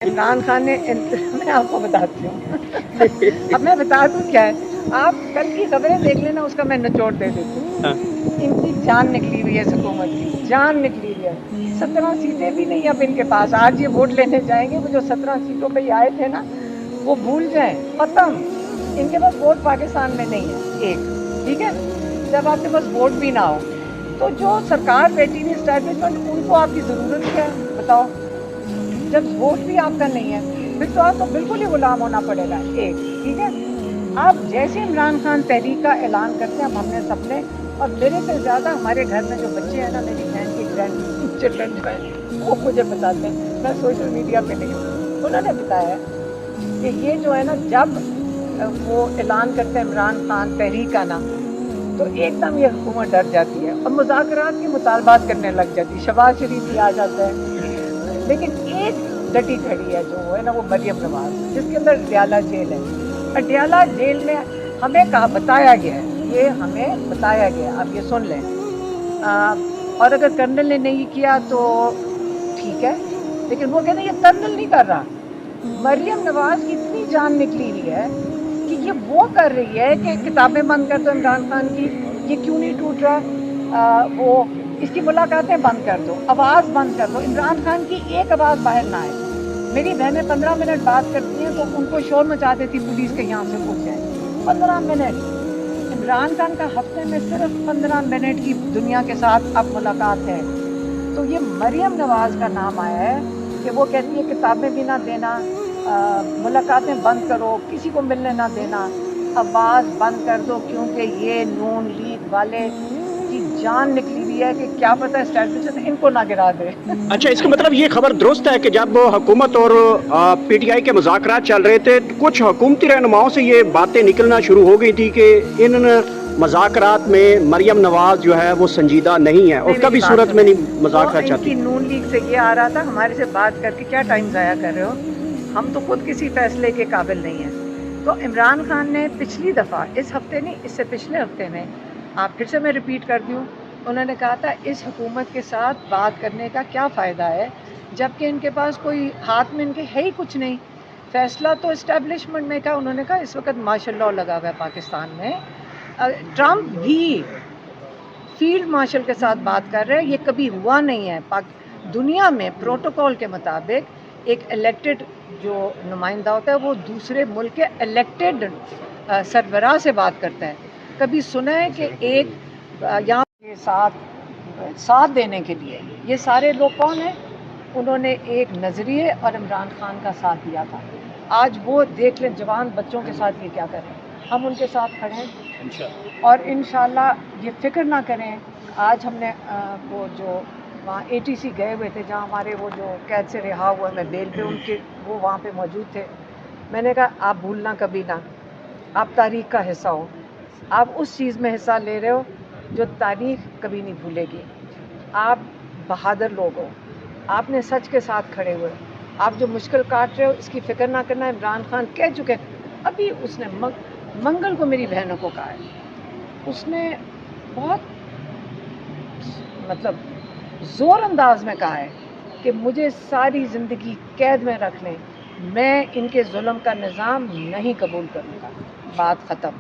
इमरान खान ने मैं आपको बताती हूँ अब मैं बता दूँ क्या है, आप कल की खबरें देख लेना, उसका मैं निचोड़ दे देती हूँ। हाँ। इनकी जान निकली हुई है, इस हुकूमत की जान निकली हुई है। 17 सीटें भी नहीं अब इनके पास। आज ये वोट लेने जाएंगे, वो जो 17 सीटों पे ये आए थे ना, वो भूल जाएं, खत्म। इनके पास वोट पाकिस्तान में नहीं है एक, ठीक है। जब आपके पास वोट भी ना हो तो जो सरकार बैठी हुई एस्टैब्लिशमेंट, उनको आपकी ज़रूरत क्या है बताओ। जब वोट भी आपका नहीं है फिर तो आपको बिल्कुल ही गुलाम होना पड़ेगा एक, ठीक है। आप जैसे इमरान खान तहरीक का ऐलान करते हैं, हमने सबने, और मेरे से ज़्यादा हमारे घर में जो बच्चे हैं ना, मेरी बहन के ग्रैंड चिल्ड्रन जो है, वो मुझे बताते हैं, मैं सोशल मीडिया पे नहीं हूँ, उन्होंने बताया कि ये जो है ना, जब वो ऐलान करते हैं इमरान खान तहरीक का ना, तो एकदम ये हुकूमत डर जाती है और मुज़ाकरात के मुतालबात करने लग जाती है। शहबाज शरीफ भी आ जाता है, लेकिन एक डटी खड़ी है जो है ना, वो मरियम नवाज, जिसके अंदर अडयाला जेल है। अडयाला जेल में हमें कहा, बताया गया है, ये हमें बताया गया, आप ये सुन लें। और अगर कर्नल ने नहीं किया तो ठीक है, लेकिन वो कहते हैं ये कर्नल नहीं कर रहा। मरियम नवाज की इतनी जान निकली हुई है कि ये वो कर रही है कि किताबें बंद कर दो इमरान खान की, ये क्यों नहीं टूट रहा, वो इसकी मुलाकातें बंद कर दो, आवाज़ बंद कर दो, इमरान खान की एक आवाज़ बाहर ना आए। मेरी बहनें 15 मिनट बात करती हैं तो उनको शोर मचा देती पुलिस के, यहाँ से पूछ जाए 15 मिनट। इमरान खान का हफ्ते में सिर्फ 15 मिनट की दुनिया के साथ अब मुलाकात है। तो ये मरियम नवाज का नाम आया है कि वो कहती है किताबें भी ना देना, मुलाकातें बंद करो, किसी को मिलने ना देना, आवाज़ बंद कर दो, क्योंकि ये नून लीग वाले की जान निकली हुई है कि क्या पता एस्टैब्लिशमेंट इनको ना गिरा दे। अच्छा, इसका मतलब ये खबर दुरुस्त है कि जब हुकूमत और पीटीआई के मुज़ाकरात चल रहे थे, तो कुछ हुकूमती रहनुमाओं से ये बातें निकलना शुरू हो गई थी कि इन मुज़ाकरात में मरियम नवाज जो है वो संजीदा नहीं है और नहीं, कभी मेरी सूरत बात में सुने, नहीं मुज़ाकरात वो चाहती। इनकी नून लीग से ये आ रहा था, हमारे से बात करके क्या टाइम ज़ाया कर रहे हो, हम तो खुद किसी फैसले के काबिल नहीं हैं। तो इमरान खान ने पिछली दफ़ा, इस हफ्ते नहीं, इससे पिछले हफ्ते में, आप फिर से मैं रिपीट कर दूँ, उन्होंने कहा था इस हुकूमत के साथ बात करने का क्या फ़ायदा है, जबकि इनके पास कोई हाथ में इनके है ही कुछ नहीं। फैसला तो इस्टेब्लिशमेंट में का, उन्होंने कहा इस वक्त मार्शल लॉ लगा हुआ है पाकिस्तान में, ट्रम्प भी फील्ड मार्शल के साथ बात कर रहे हैं, ये कभी हुआ नहीं है। दुनिया में प्रोटोकॉल के मुताबिक एक इलेक्टेड जो नुमाइंदा होता है वो दूसरे मुल्क के इलेक्टेड सरबराह से बात करता है। कभी सुना है कि एक यहाँ के साथ देने के लिए ये सारे लोग कौन हैं? उन्होंने एक नज़रिए और इमरान खान का साथ दिया था। आज वो देख लें जवान बच्चों के साथ ये क्या करें, हम उनके साथ खड़े हैं और इंशाल्लाह ये फ़िक्र ना करें। आज हमने वो जो वहाँ एटीसी गए हुए थे, जहाँ हमारे वो जो कैद से रिहा हुए, मैं बेल पे उनके, वो वहाँ पे मौजूद थे। मैंने कहा आप भूलना कभी ना, आप तारीख़ का हिस्सा हो, आप उस चीज़ में हिस्सा ले रहे हो जो तारीख़ कभी नहीं भूलेगी। आप बहादुर लोग हो, आपने सच के साथ खड़े हुए, आप जो मुश्किल काट रहे हो इसकी फ़िक्र ना करना। इमरान खान कह चुके हैं, अभी उसने मंगल को मेरी बहनों को कहा है, उसने बहुत मतलब ज़ोर अंदाज में कहा है कि मुझे सारी ज़िंदगी कैद में रख लें, मैं इनके जुल्म का निज़ाम नहीं कबूल करूँगा। बात ख़त्म।